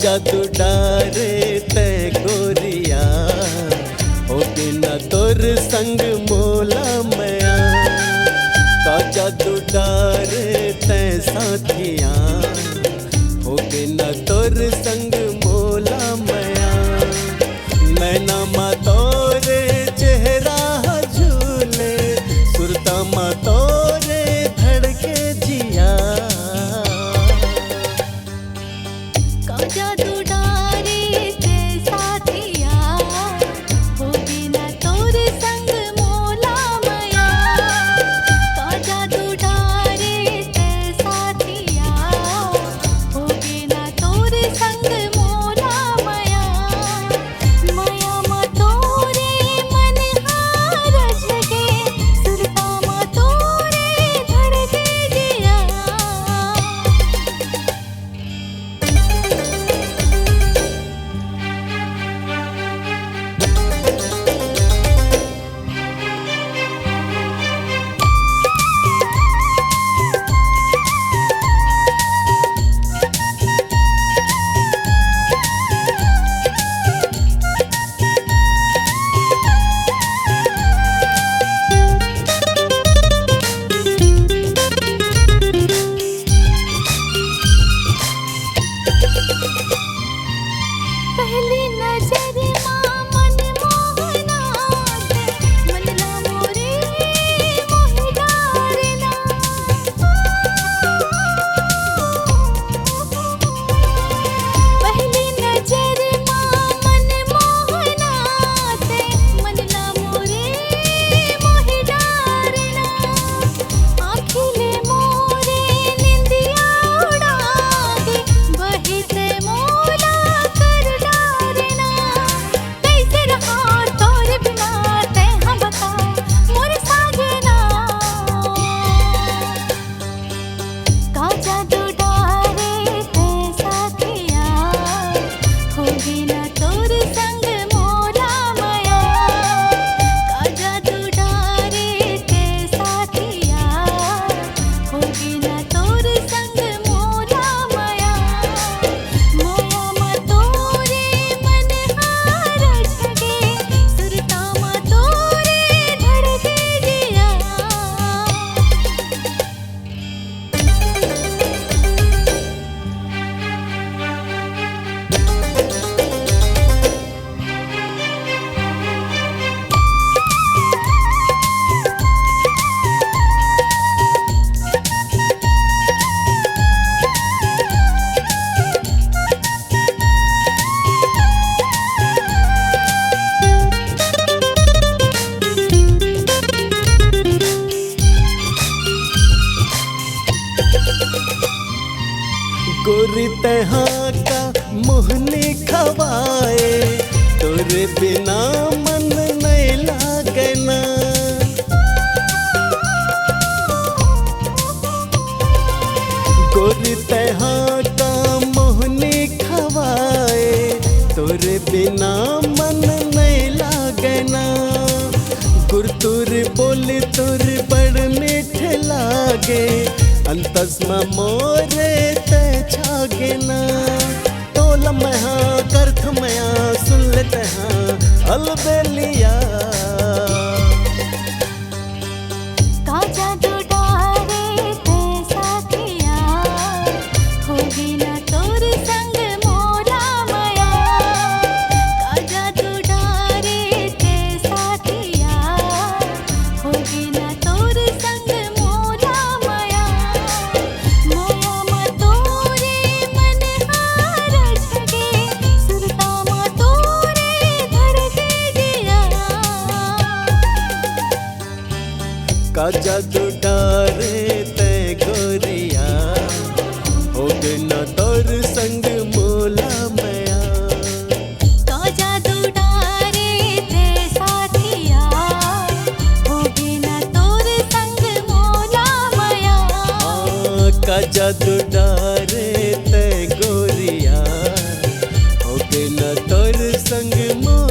जादू डारे ते गोरिया हो बिना तोर संग मोला मया का जादू डारे ते साथिया हो बिना तोर संग मोला मया मैना मा तोरे चेहरा झूले सुरता मा तोरे धड़के जिया जादू डारे ते साथिया हो बिना तोर संग मोला मया का जादू डारे ते साथिया हो बिना तोर संग मोला मया मया मा तोरे मन हार जगे सुरता मा तोरे धड़के जिया पहली नजर मां मन मोहना मनला मोरे मोहि डारना पहली नजर मां मन मोहना मनला मोरे मोहि डारना आँखिले मोरे निंदिया उड़ा दे बहिते मोला कर डारना कैसे रहा तोर बिना ते हम बता मोर साजना का जादू डारे ते साथिया हो बिना तोर संग मोला मया का जादू डारे ते साथिया हो बिना तोर संग मोला मया मोया मा तोरे मन हार जगे सुरता मा तोरे धड़के जिया गोरी तहा का मोहनी खवाए तोरे बिना मन नहीं लागना गोरी तहा का मोहनी खवाए तोरे बिना मन नहीं लागना गुरतुर बोली तुर बड़ मीठे लागे अंतस में मोरे ते छागेना तोल महा करथ मया सुन लेते हाँ अलबेलिया का जादू डारे ते साथिया हो बिना तोर संग मोला मया का जादू डारे ते साथिया हो बिना तोर संग मोला मया मोया मा तोरे मन हार जगे सुरता मा तोरे धड़के जिया का जादू डारे ते गोरिया हो बिना तोर संग मोला मया का जादू डारे ते साथिया हो बिना तोर संग मोला मया का जादू डारे ते गोरिया हो बिना तोर संग मोला